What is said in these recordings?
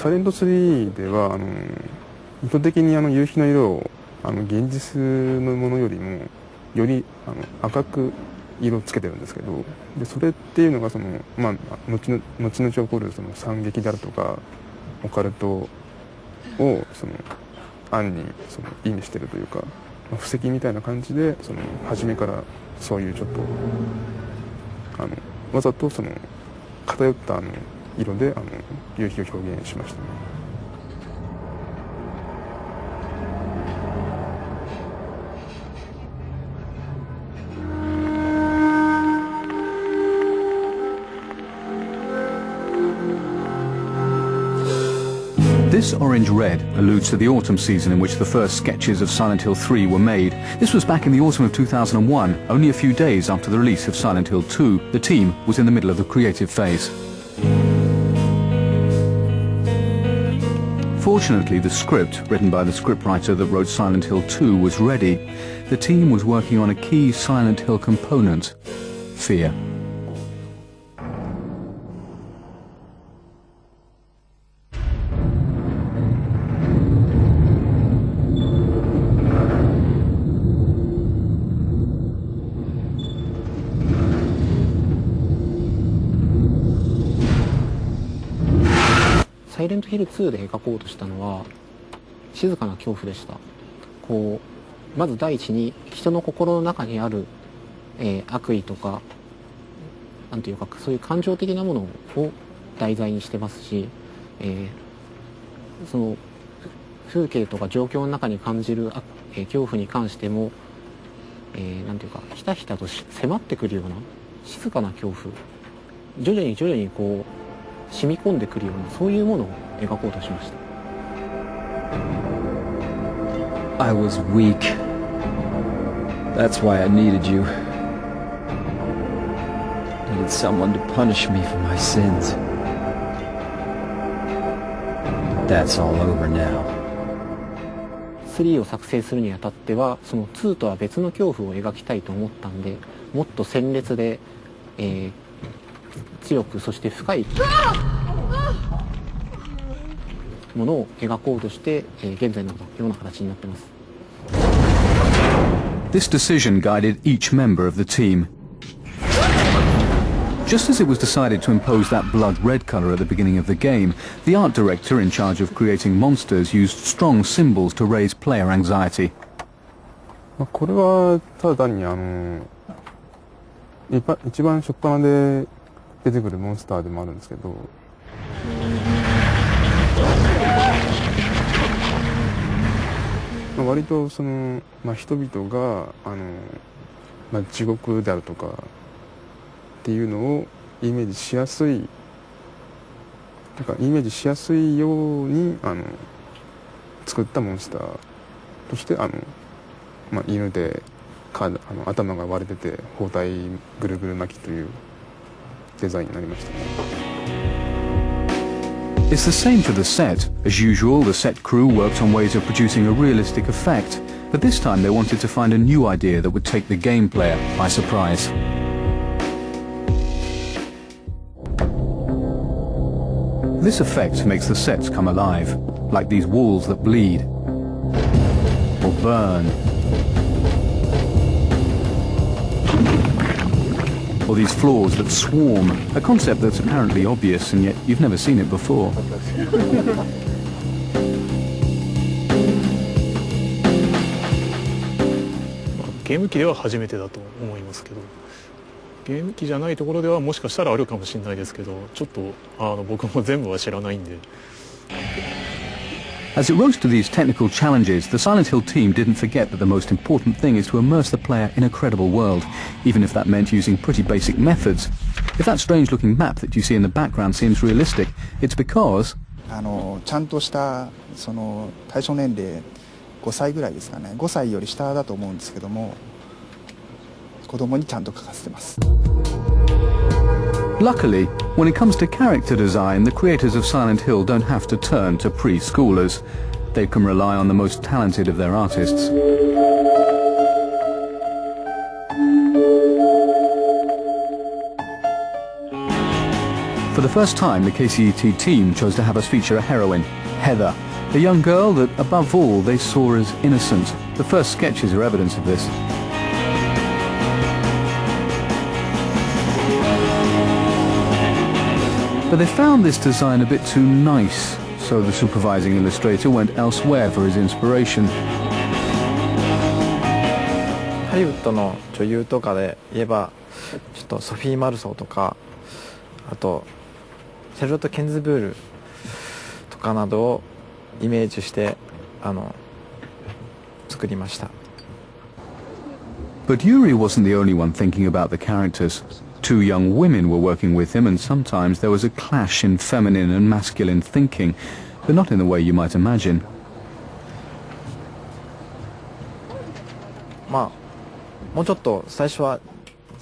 サイレント3では意図的に夕日の色を現実のものよりもより赤く色をつけてるんですけど、でそれっていうのが後々起こる惨劇であるとかオカルトを暗に意味してるというか、布石みたいな感じで初めからそういうちょっとわざと偏った色で夕日を表現しましたね。This orange red alludes to the autumn season in which the first sketches of Silent Hill 3 were made. This was back in the autumn of 2001, only a few days after the release of Silent Hill 2. The team was in the middle of the creative phase. Fortunately, the script, written by the scriptwriter that wrote Silent Hill 2, was ready. The team was working on a key Silent Hill component: fear.サイレントヒル2で描こうとしたのは静かな恐怖でした。まず第一に人の心の中にある、悪意とかなんていうかそういう感情的なものを題材にしてますし、その風景とか状況の中に感じる、恐怖に関しても、なんていうかひたひたと迫ってくるような静かな恐怖、徐々に染み込んでくるようなそういうものを描こうとしました。I was weak. That's why I needed you. Needed someone to punish me for my sins. But that's all over now. 3を作成するにあたってはその2とは別の恐怖を描きたいと思ったんで、もっと鮮烈で、強くそして深いものを描こうとして、現在のような形になっています。This decision guided each member of the team. Just as it was decided to impose that blood red color at the beginning of the game, the art director in charge of creating monsters used strong symbols to raise player anxiety. これはただ単に一番初っ端で出てくるモンスターでもあるんですけど、割と人々が地獄であるとかっていうのをイメージしやすいように作ったモンスターとして犬で頭が割れてて包帯ぐるぐる巻きというデザインになりましたね。It's the same for the set. As usual, the set crew worked on ways of producing a realistic effect, but this time they wanted to find a new idea that would take the game player by surprise. This effect makes the sets come alive, like these walls that bleed or burn, or these floors that swarm, a concept that's apparently obvious and yet you've never seen it before. ゲーム機では初めてだと思いますけど、ゲーム機じゃないところではもしかしたらあるかもしれないですけど、ちょっと僕も全部は知らないんで。As it rose to these technical challenges, the Silent Hill team didn't forget that the most important thing is to immerse the player in a credible world, even if that meant using pretty basic methods. If that strange-looking map that you see in the background seems realistic, it's because ちゃんとした対象年齢5歳ぐらいですかね、5歳より下だと思うんですけども、子供にちゃんと描かせてます。Luckily, when it comes to character design, the creators of Silent Hill don't have to turn to preschoolers. They can rely on the most talented of their artists. For the first time, the KCET team chose to have us feature a heroine, Heather, a young girl that, above all, they saw as innocent. The first sketches are evidence of this. But they found this design a bit too nice, so the supervising illustrator went elsewhere for his inspiration. ハリウッドの女優とかで言えばちょっとソフィー・マルソーとか、あとシャルロット・ケンズブールとかなどをイメージして作りました。 But Yuri wasn't the only one thinking about the characters. Two young women were working with him, and sometimes there was a clash in feminine and masculine thinking, but not in the way you might imagine. まあもうちょっと最初は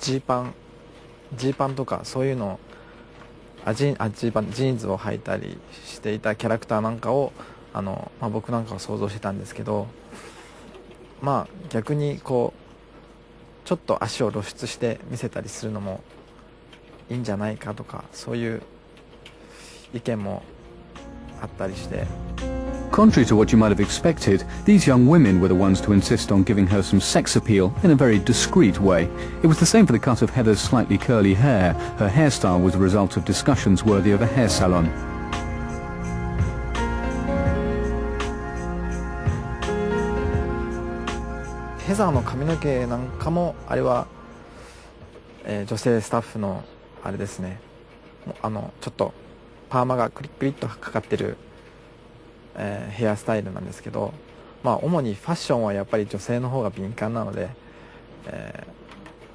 ジーパンとかそういうのジーンズを履いたりしていたキャラクターなんかを僕なんかは想像してたんですけど、まあ逆にこうちょっと足を露出して見せたりするのもいいんじゃないかとか、そういう意見もあったりして。 Contrary to what you might have expected, these young women were the ones to insist on giving her some sex appeal in a very discreet way. It was the same for the cut of Heather's slightly curly hair. Her hairstyle was the result of discussions worthy of a hair salon. ヘザーの髪の毛なんかもあれは、女性スタッフのあれですね、ちょっとパーマがクリックリッとかかってる、ヘアスタイルなんですけど、まあ主にファッションはやっぱり女性の方が敏感なので、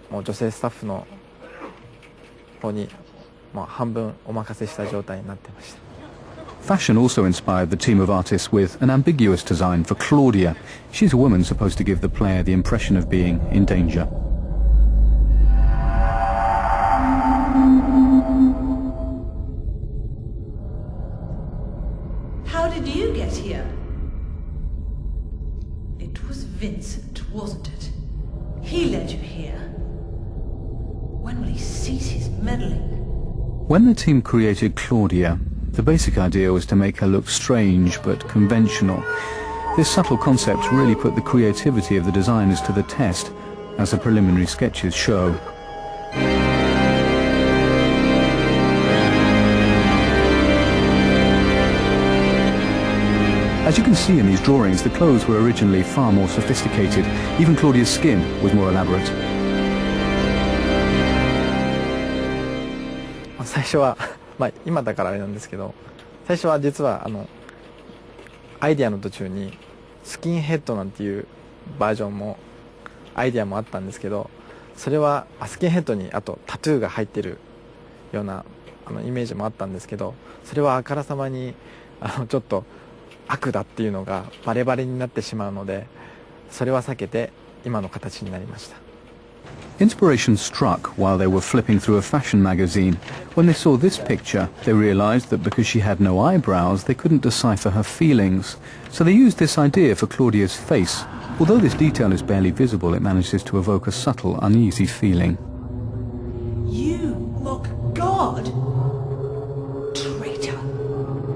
もう女性スタッフの方に、まあ、半分お任せした状態になってました。 Fashion also inspired the team of artists with an ambiguous design for Claudia. She's a woman supposed to give the player the impression of being in danger. How did you get here? It was Vincent, wasn't it? He led you here. When will he cease his meddling? When the team created Claudia, the basic idea was to make her look strange but conventional. This subtle concept really put the creativity of the designers to the test, as the preliminary sketches show. As you can see in these drawings, the clothes were originally far more sophisticated. Even Claudia's skin was more elaborate. 最初はまあ今だからあれなんですけど、最初は実はアイディアの途中にスキンヘッドなんていうバージョンもアイディアもあったんですけど、それはスキンヘッドにあとタトゥーが入ってるようなイメージもあったんですけど、それはあからさまにちょっと悪だっていうのがバレバレになってしまうので、それは避けて今の形になりました。 Inspiration struck while they were flipping through a fashion magazine. When they saw this picture, they realized that because she had no eyebrows, they couldn't decipher her feelings. So they used this idea for Claudia's face. Although this detail is barely visible, it manages to evoke a subtle, uneasy feeling. You mock God? Traitor.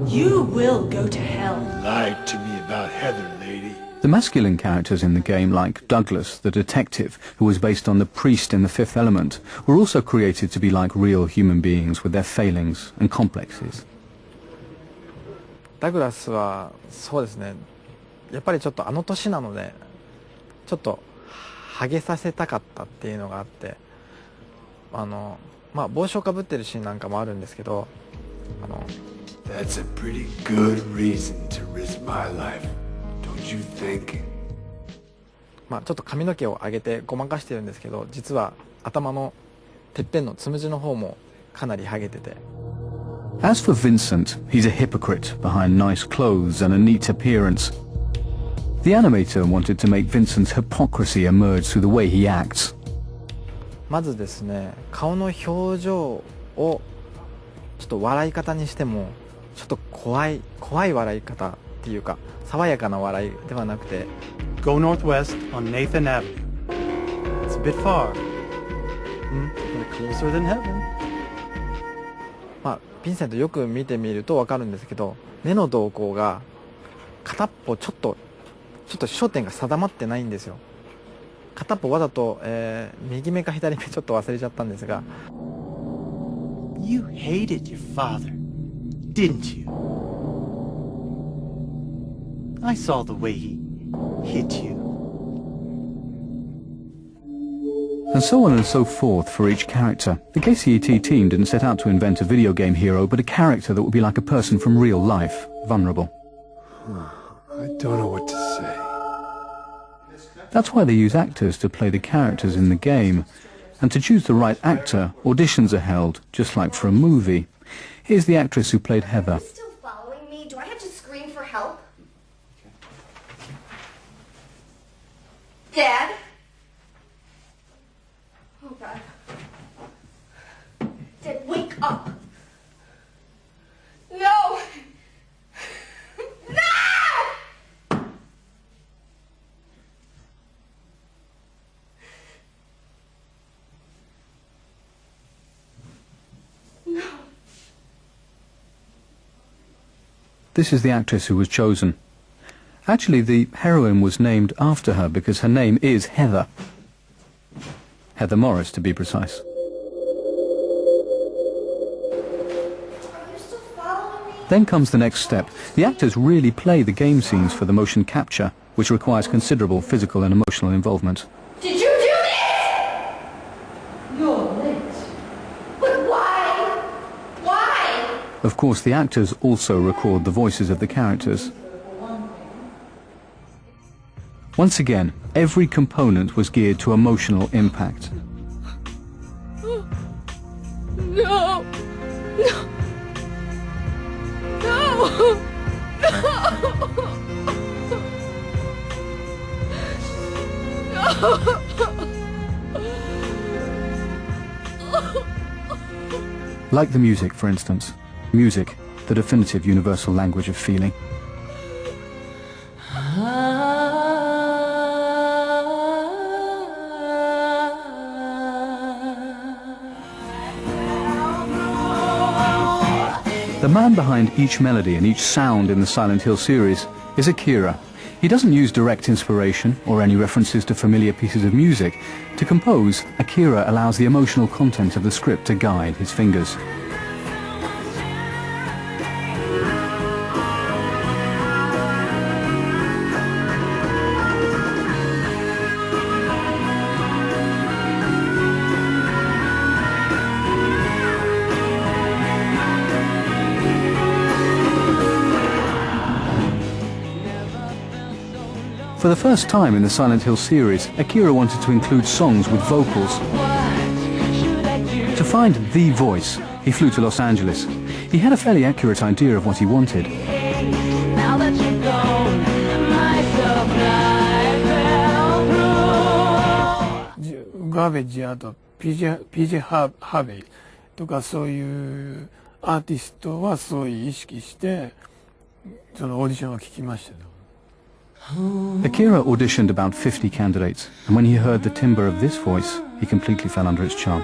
You will go to hell. Lied to me about Heather, lady. The masculine characters in the game, like Douglas, the detective, who was based on the priest in The Fifth Element, were also created to be like real human beings with their failings and complexes. ダグラスはそうですね、やっぱりちょっと年なのでちょっとハゲさせたかったっていうのがあって、まあ帽子をかぶってるシーンなんかもあるんですけど、That's a pretty good reason to risk my life. You think? まあちょっと髪の毛を上げてごまかしてるんですけど、実は頭のてっぺんのつむじの方もかなりハゲてて。 As for Vincent, he's a hypocrite behind nice clothes and a neat appearance. The animator wanted to make Vincent's hypocrisy emerge through the way he acts. まずですね、顔の表情をちょっと笑い方にしてもちょっと怖い笑い方っていうか、爽やかな笑いではなくて Go northwest on Nathan Avenue. It's a bit far. But closer than heaven. まあヴィンセントよく見てみると分かるんですけど、目の動向が片っぽちょっと焦点が定まってないんですよ。片っぽわざと、右目か左目ちょっと忘れちゃったんですが。 You hated your father, didn't you? I saw the way he hit you. And so on and so forth for each character. The KCET team didn't set out to invent a video game hero, but a character that would be like a person from real life, vulnerable. I don't know what to say. That's why they use actors to play the characters in the game. And to choose the right actor, auditions are held, just like for a movie. Here's the actress who played Heather. Are you still following me? Do I have to scream for help? Dad? Oh, God. Dad, wake up. No! No! No. This is the actress who was chosen. Actually, the heroine was named after her because her name is Heather. Heather Morris, to be precise. Then comes the next step. The actors really play the game scenes for the motion capture, which requires considerable physical and emotional involvement. Did you do this? You're late. But why? Why? Of course, the actors also record the voices of the characters. Once again, every component was geared to emotional impact. No. No. No. No. Like the music, for instance. Music, the definitive universal language of feeling. The man behind each melody and each sound in the Silent Hill series is Akira. He doesn't use direct inspiration or any references to familiar pieces of music. To compose, Akira allows the emotional content of the script to guide his fingers. For the first time in the Silent Hill series, Akira wanted to include songs with vocals. To find the voice, he flew to Los Angeles. He had a fairly accurate idea of what he wanted. Now that you're gone, my supply fell through. ガーベッジあと PJ ハーベイとかそういうアーティストはそういう意識してそのオーディションを聞きました。 Akira auditioned about 50 candidates, and when he heard the timbre of this voice, he completely fell under its charm.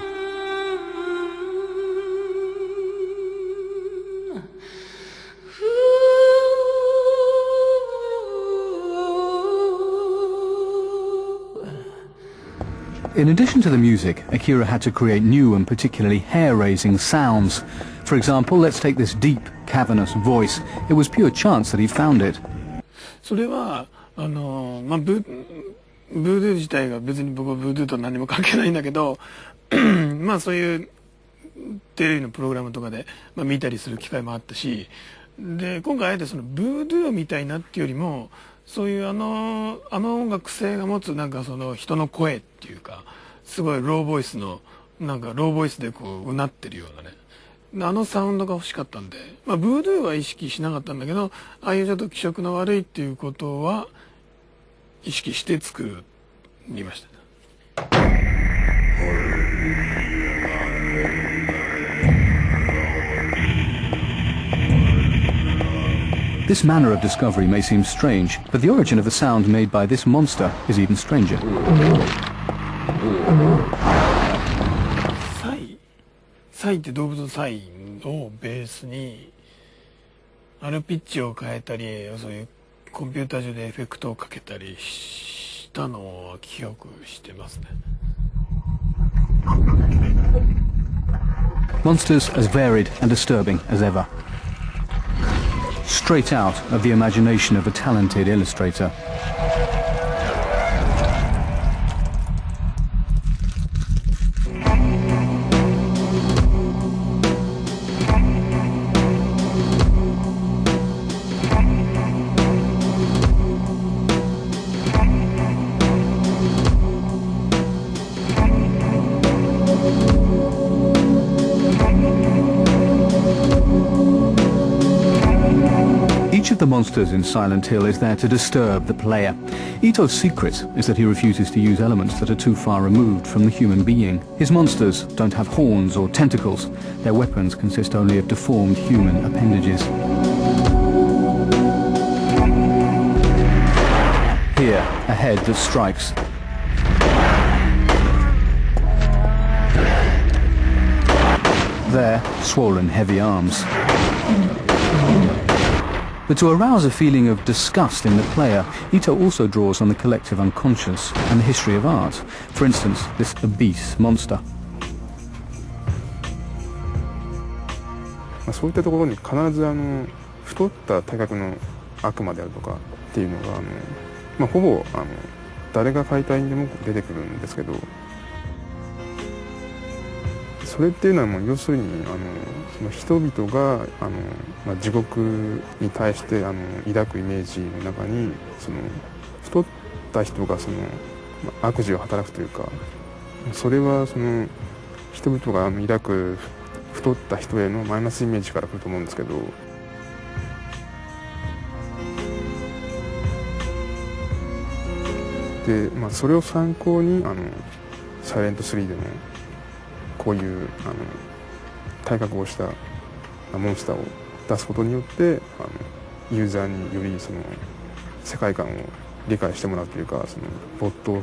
In addition to the music, Akira had to create new and particularly hair-raising sounds. For example, let's take this deep, cavernous voice. It was pure chance that he found it. それはブードゥー自体が別に僕はブードゥーと何も関係ないんだけどまあそういうテレビのプログラムとかで、見たりする機会もあったしで今回あえてそのブードゥーみたいなっていうよりもそういうあの音楽性が持つなんかその人の声っていうかすごいローボイスのなんかローボイスでこううなってるようなねあのサウンドが欲しかったんで、ブードゥーは意識しなかったんだけどああいうちょっと気色の悪いっていうことは意識して作りました。 This manner of discovery may seem strange, but the origin of the sound made by this monster is even stranger. サイって動物のサイをベースにピッチを変えたり、そういうコンピューター上でエフェクトをかけたりしたのは記憶してますね。Monsters as varied and disturbing as ever. Straight out of the imagination of a talented illustrator. Each of the monsters in Silent Hill is there to disturb the player. Ito's secret is that he refuses to use elements that are too far removed from the human being. His monsters don't have horns or tentacles. Their weapons consist only of deformed human appendages. Here, a head that strikes. There, swollen, heavy arms. But to arouse a feeling of disgust in the player, Ito also draws on the collective unconscious and the history of art. For instance, this obese monster. そういったところに必ず太った体格の悪魔であるとかっていうのがほぼ誰が描いた絵にでも出てくるんですけど、それっていうのはもう要するにその人々が地獄に対して抱くイメージの中にその太った人がその悪事を働くというか、それはその人々が抱く太った人へのマイナスイメージから来ると思うんですけど、で、それを参考にサイレント3でもこういう体格をしたモンスターを出すことによってユーザーによりその世界観を理解してもらうというか、その没頭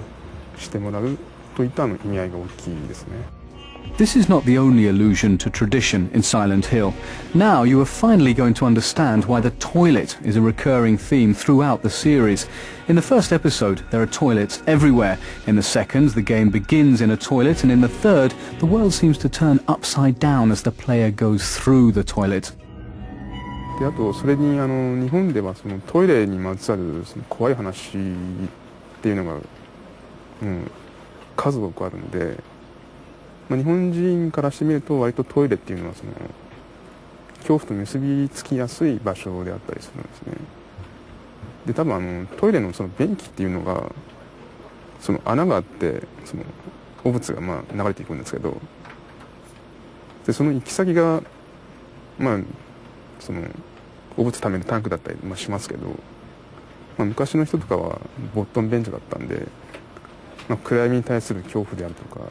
してもらうといった意味合いが大きいですね。This is not the only allusion to tradition in Silent Hill. Now you are finally going to understand why the toilet is a recurring theme throughout the series. In the first episode, there are toilets everywhere. In the second, the game begins in a toilet, and in the third, the world seems to turn upside down as the player goes through the toilet. であとそれに日本ではそのトイレにまつわるその怖い話っていうのが、数多くあるんで。日本人からしてみると割とトイレっていうのはその恐怖と結びつきやすい場所であったりするんですね。で多分トイレのその便器っていうのがその穴があってその汚物が流れていくんですけど、でその行き先がその汚物ためるタンクだったりしますけど、昔の人とかはボットン便所だったんで、暗闇に対する恐怖であるとか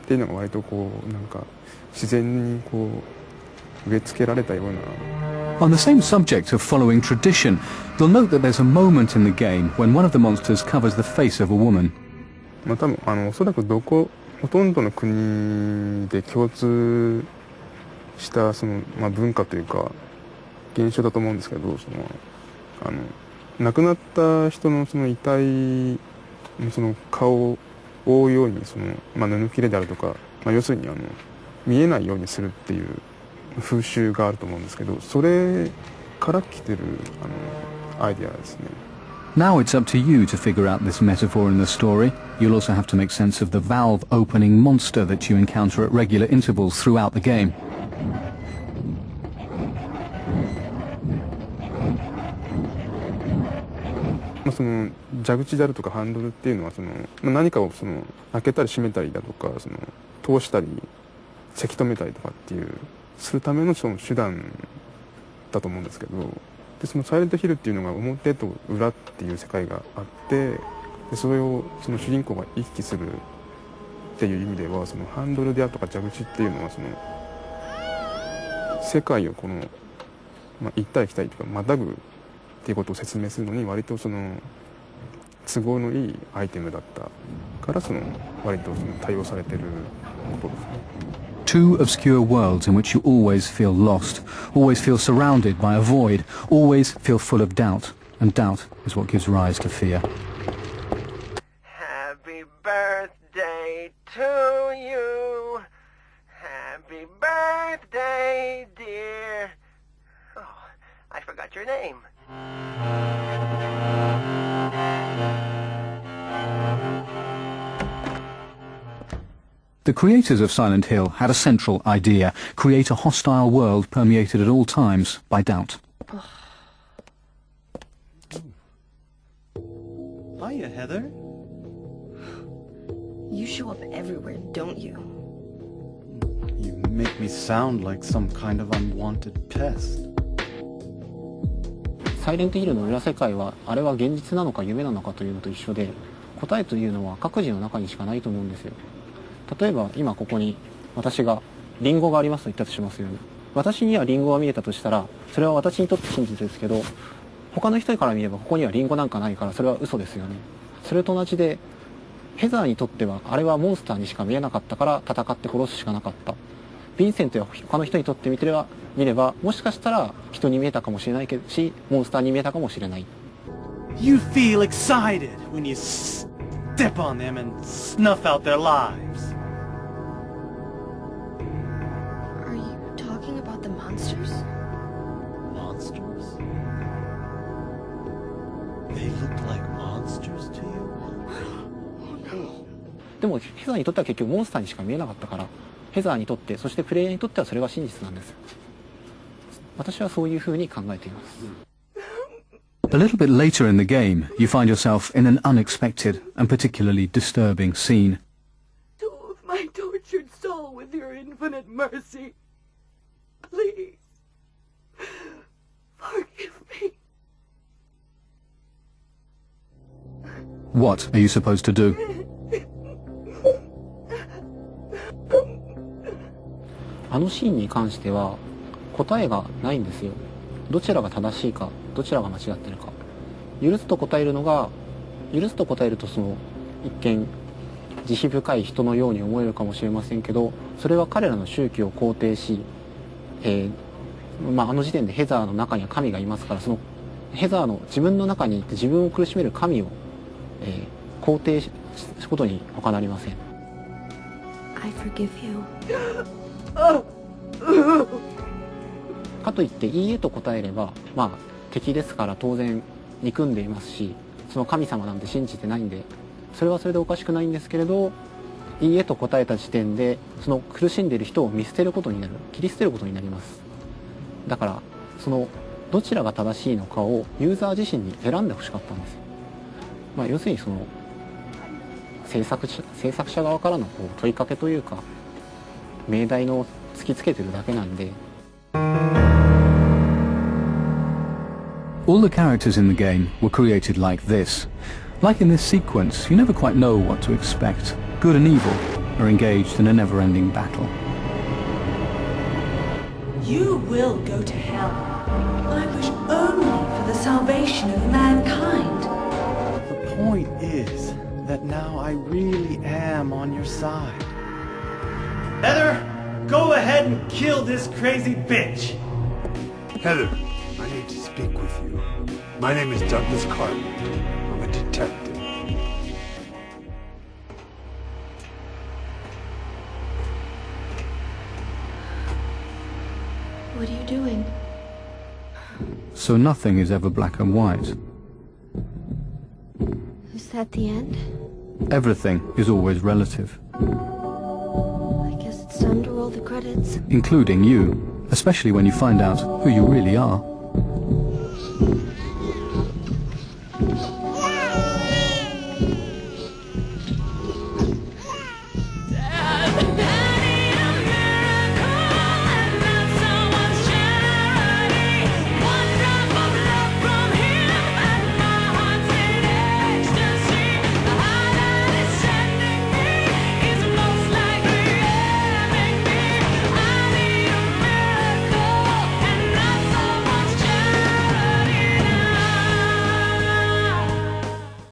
っていうのが割とこうなんか自然にこう植え付けられたような。On the same subject of following tradition, you'll note that there's a moment in the game when one of the monsters covers the face of a woman. 多分おそらくほとんどの国で共通したその文化というか現象だと思うんですけど、その亡くなった人のその遺体のその顔を覆うようにその、布切れであるとか、要するに見えないようにするっていう風習があると思うんですけど、それから来てるアイデアですね。Now it's up to you to figure out this metaphor in the story. You'll also have to make sense of the valve opening monster that you encounter at regular intervals throughout the game. その蛇口であるとかハンドルっていうのはその、何かをその開けたり閉めたりだとかその通したりせき止めたりとかっていうするためのその手段だと思うんですけど、でそのサイレントヒルっていうのが表と裏っていう世界があって、でそれをその主人公が行き来するっていう意味ではそのハンドルであるとか蛇口っていうのはその世界をこの、行ったり来たりとかまたぐっていうことを説明するのに割とその都合のいいアイテムだったからその割とその対応されてることですね。Two obscure worlds in which you always feel lost, always feel surrounded by a void, always feel full of doubt. And doubt is what gives rise to fear. Happy birthday to you. Happy birthday, dear. Oh, I forgot your name. The creators of Silent Hill had a central idea: create a hostile world permeated at all times by doubt. Hiya, Heather. You show up everywhere, don't you? You make me sound like some kind of unwanted pest. サイレントヒルの裏世界はあれは現実なのか夢なのかというのと一緒で、答えというのは各自の中にしかないと思うんですよ。例えば今ここに私がリンゴがありますと言ったとしますよね。私にはリンゴが見えたとしたらそれは私にとって真実ですけど、他の人から見ればここにはリンゴなんかないからそれは嘘ですよね。それと同じでヘザーにとってはあれはモンスターにしか見えなかったから戦って殺すしかなかった。ヴィンセントや他の人にとって見ればもしかしたら人に見えたかもしれないし、モンスターに見えたかもしれない。 You feel excited when you step on them and snuff out their lives. Are you talking about the monsters? Monsters? They look like monsters to you? でもヘザーにとっては結局モンスターにしか見えなかったから、ヘザーにとってそしてプレイヤーにとってはそれが真実なんです。私はそういうふうに考えています。 A little bit later in the game, you find yourself in an unexpected and particularly disturbing scene. Soothe my tortured soul with your infinite mercy. Please. Forgive me. What are you supposed to do? あのシーンに関しては答えがないんですよ。どちらが正しいか、どちらが間違っているか。許すと答えるとその一見慈悲深い人のように思えるかもしれませんけど、それは彼らの宗教を肯定し、あの時点でヘザーの中には神がいますから、そのヘザーの自分の中にいて自分を苦しめる神を、肯定することに他なりません。 I forgive you. かといっていいえと答えれば、敵ですから当然憎んでいますし、その神様なんて信じてないんでそれはそれでおかしくないんですけれど、いいえと答えた時点でその苦しんでいる人を見捨てることになる、切り捨てることになります。だからそのどちらが正しいのかをユーザー自身に選んでほしかったんですよ。要するにその制作者側からの問いかけというか命題の突きつけてるだけなんで。 All the characters in the game were created like this. Like in this sequence, you never quite know what to expect. Good and evil are engaged in a never-ending battle. You will go to hell. I wish only for the salvation of mankind. The point is that now I really am on your side. Heather, go ahead and kill this crazy bitch. Heather, I need to speak with you. My name is Douglas Carter. I'm a detective. What are you doing? So nothing is ever black and white. Is that the end? Everything is always relative. I guess it's time to roll the credits. Including you, especially when you find out who you really are.